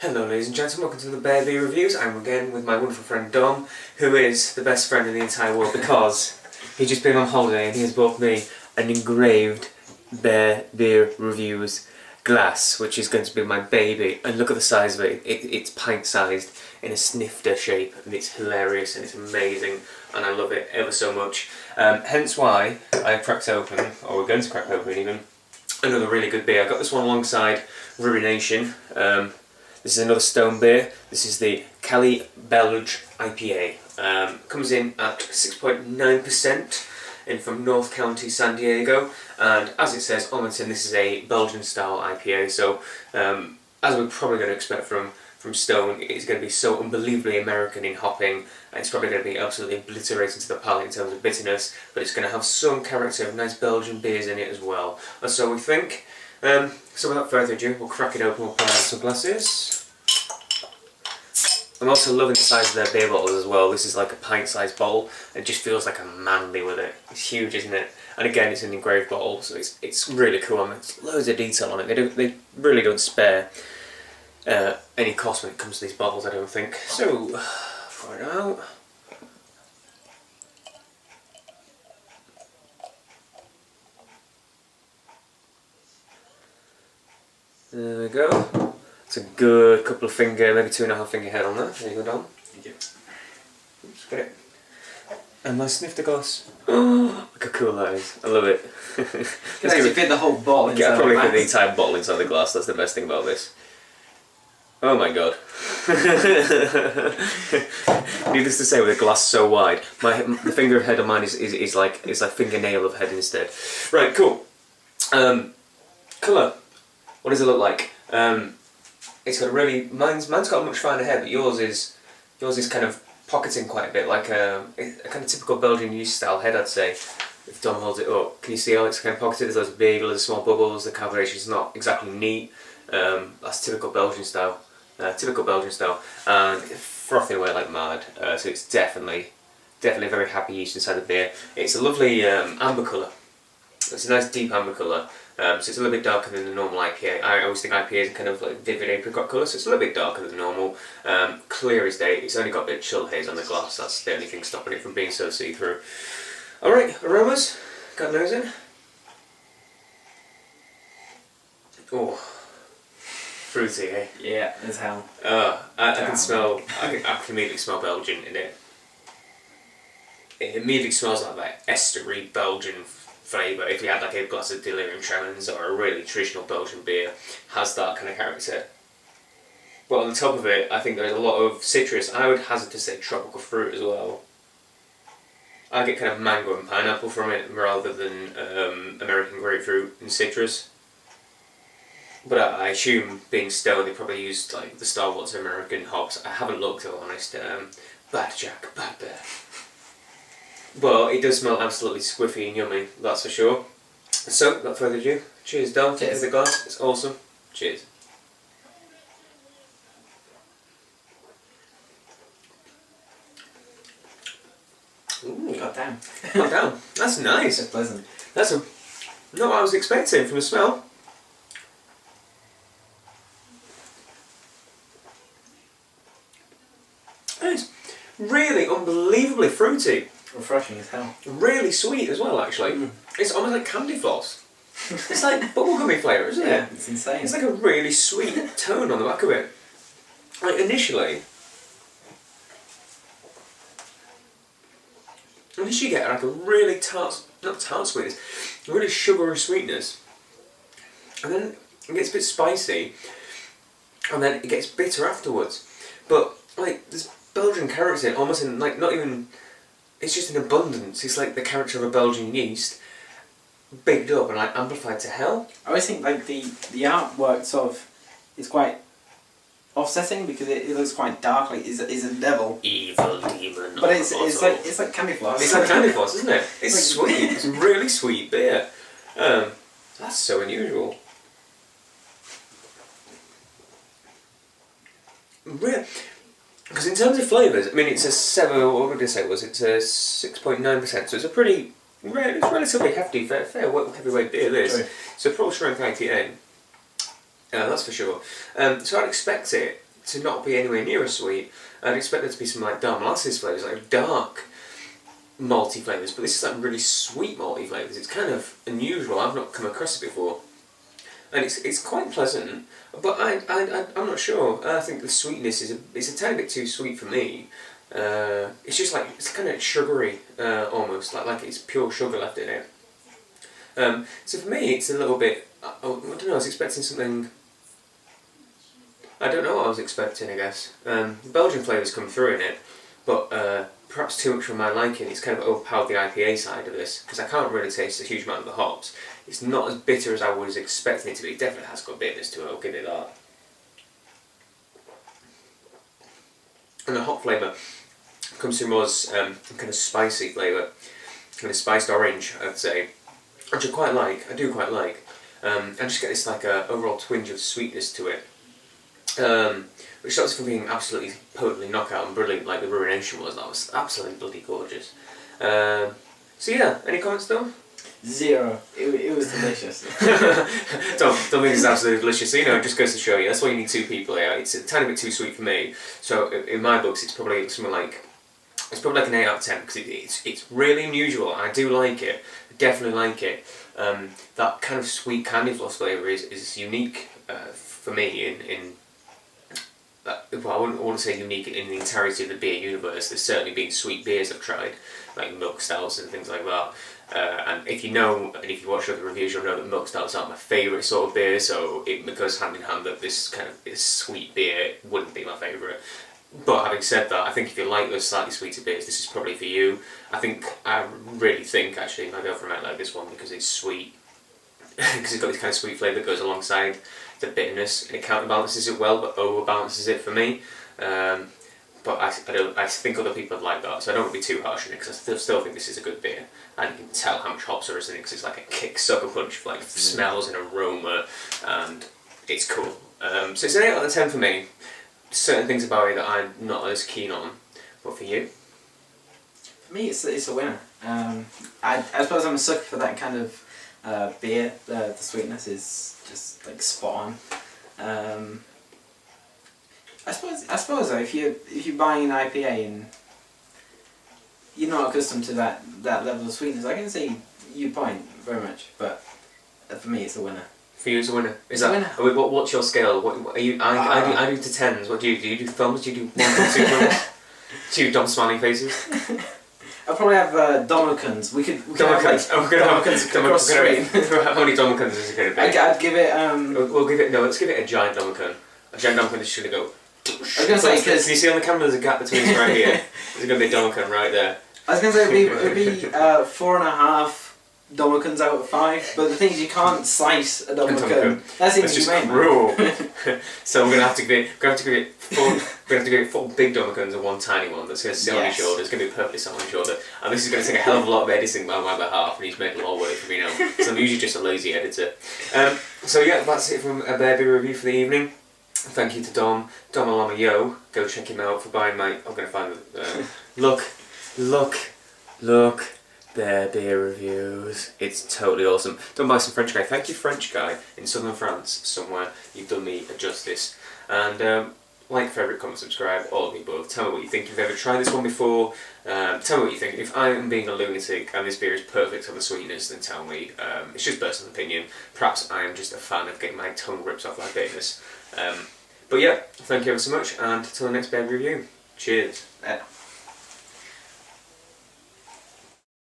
Hello ladies and gentlemen, welcome to the Bear Beer Reviews. I'm again with my wonderful friend Dom, who is the best friend in the entire world because he's just been on holiday and he has bought me an engraved Bear Beer Reviews glass, which is going to be my baby. And look at the size of it. It's pint-sized in a snifter shape, and it's hilarious and it's amazing, and I love it ever so much. Hence why I cracked open, or we're going to crack open even, another really good beer. I got this one alongside Ruination. This is another stone beer. This is the Cali-Belgique IPA. Comes in at 6.9% in from North County, San Diego. And as it says on the tin, this is a Belgian style IPA. So as we're probably going to expect from Stone, it's going to be so unbelievably American in hopping. It's probably going to be absolutely obliterating to the palate in terms of bitterness, but it's going to have some character of nice Belgian beers in it as well. And so we think. So without further ado, we'll crack it open, we'll pour out some glasses. I'm also loving the size of their beer bottles as well. This is like a pint-sized bottle. It just feels like a manly with it. It's huge, isn't it? And again, it's an engraved bottle, so it's really cool. I mean, there's loads of detail on it. They really don't spare any cost when it comes to these bottles, I don't think. So, pour it out. There we go. It's a good couple of finger, maybe 2.5 finger head on that. There you go, Dom. Thank you. Oops, get it. And my snifter glass. Oh, look how cool that is. I love it. Can actually fit the whole bottle inside. Yeah, I probably fit the entire bottle inside the glass. That's the best thing about this. Oh my god. Needless to say, with a glass so wide, the finger of head on mine is like fingernail of head instead. Right, cool. Colour. What does it look like? It's got a really mine's got a much finer head, but yours is kind of pocketing quite a bit, like a kind of typical Belgian yeast style head, I'd say. If Dom holds it up, can you see how it's kind of pocketed? There's loads of big, loads of small bubbles. The carbonation is not exactly neat. That's typical Belgian style. And frothing away like mad. So it's definitely very happy yeast inside the beer. It's a lovely amber colour. It's a nice deep amber colour. So it's a little bit darker than the normal IPA. I always think IPAs are kind of like vivid apricot colour, so it's a little bit darker than normal. Clear as day. It's only got a bit of chill haze on the glass. That's the only thing stopping it from being so see-through. Alright, aromas. Got those in. Oh, fruity, eh? Yeah, as hell. I can smell. I can immediately smell Belgian in it. It immediately smells like that estery Belgian flavour. If you had like a glass of Delirium Tremens or a really traditional Belgian beer, has that kind of character. But on the top of it, I think there's a lot of citrus. I would hazard to say tropical fruit as well. I get kind of mango and pineapple from it rather than American grapefruit and citrus. But I assume, being Stone, they probably used like the Star Wars American hops. I haven't looked, to be honest. Bad Jack, bad bear. But it does smell absolutely squiffy and yummy, that's for sure. So, without further ado, cheers, Dom. Cheers. Take the glass. It's awesome. Cheers. Ooh, Goddamn. Goddamn. That's nice. It's pleasant. That's not what I was expecting from the smell. It's really unbelievably fruity. Refreshing as hell. Really sweet as well, actually. It's almost like candy floss. It's like bubblegummy flavour, isn't Yeah, it? it's insane. It's like a really sweet tone on the back of it. Like initially you get like a really not tart sweetness, a really sugary sweetness. And then it gets a bit spicy, and then it gets bitter afterwards. But like this Belgian character, almost in like not even. It's just in abundance. It's like the character of a Belgian yeast, bigged up and like amplified to hell. I always think like the artwork sort of is quite offsetting because it looks quite dark, like is a devil. Evil demon. But it's like candy floss. It's like candy floss, isn't it? It's sweet. It's really sweet beer. That's so unusual. Really. Because in terms of flavours, I mean, it's a 7. What did I say it was? It's a 6.9%. So it's a pretty, it's relatively hefty, fair heavyweight beer. This. True. It's a full strength IPA. That's for sure. So I'd expect it to not be anywhere near as sweet. I'd expect there to be some like dark molasses flavours, like dark malty flavours, but this is like really sweet malty flavours. It's kind of unusual. I've not come across it before, and it's quite pleasant. But I'm not sure. I think the sweetness is a tiny bit too sweet for me. It's just like it's kind of sugary, almost like it's pure sugar left in it. So for me, it's a little bit. I don't know. I was expecting something. I don't know what I was expecting. I guess the Belgian flavours come through in it, but perhaps too much for my liking. It's kind of overpowered the IPA side of this because I can't really taste a huge amount of the hops. It's not as bitter as I was expecting it to be. It definitely has got bitterness to it. I'll give it that. And the hop flavour comes through more as kind of spicy flavour, kind of spiced orange, I'd say, which I quite like. I do quite like. I just get this like overall twinge of sweetness to it, which stops from being absolutely potently knockout and brilliant like the Ruination was. That was absolutely bloody gorgeous. So yeah, any comments though? 0. It was delicious. don't think it's absolutely delicious. So, you know, it just goes to show you that's why you need 2 people here. It's a tiny bit too sweet for me. So in my books, it's probably something like an 8 out of 10 because it's really unusual. I do like it. I definitely like it. That kind of sweet candy floss flavour is unique for me in well, I wouldn't say unique in the entirety of the beer universe. There's certainly been sweet beers I've tried, like milk stouts and things like that. And if you know, and if you watch other reviews, you'll know that milk stouts aren't my favourite sort of beer, so it goes hand in hand that this sweet beer wouldn't be my favourite. But having said that, I think if you like those slightly sweeter beers, this is probably for you. I really think actually my girlfriend might like this one because it's sweet. Because it's got this kind of sweet flavour that goes alongside the bitterness, and it counterbalances it well, but overbalances it for me. But I think other people would like that, so I don't want to be too harsh on it because I still think this is a good beer, and you can tell how much hops are in it because it's like a kick sucker punch of like smells and aroma, and it's cool. So it's an 8 out of 10 for me. Certain things about it that I'm not as keen on, but for you? For me, it's a winner. I suppose I'm a sucker for that kind of beer. The sweetness is just like spot on. I suppose though, if you're buying an IPA and you're not accustomed to that level of sweetness, I can see your point very much. But for me, it's a winner. For you, it's a winner. It's a winner. What's your scale? What are you? I do to 10s. What do you do? Do you do thumbs? Do you do 1, 2 thumbs? Do you dumb smiling faces? I'll probably have Domicans. We could have Domicans across the screen. How many Domicans is it going to be? I'd give it. Let's give it a giant Domican. A giant Domican is just going to go. I was going to say because can you see on the camera there's a gap between us right here. There's going to be a Domican right there. I was going to say it'd be 4.5 Domicans out of 5, but the thing is you can't slice a Domican. That's just cruel. So we're going to have to give it 4 big Domicans and 1 tiny one that's going to sit on your shoulder. It's going to be perfectly sat on your shoulder, and this is going to take a hell of a lot of editing by my behalf, and he's making a lot of work for me now. So I'm usually just a lazy editor. So yeah, that's it from a beer review for the evening. Thank you to Dom Alama Yo. Go check him out for buying my. I'm going to find the. Look. Their beer reviews. It's totally awesome. Done by some French guy. Thank you, French guy in southern France somewhere. You've done me a justice. And like, favourite, comment, subscribe, all of the above. Tell me what you think. If you've ever tried this one before, tell me what you think. If I am being a lunatic and this beer is perfect on the sweetness, then tell me. It's just personal opinion. Perhaps I am just a fan of getting my tongue ripped off like bitterness. But yeah, thank you ever so much, and until the next beer review. Cheers.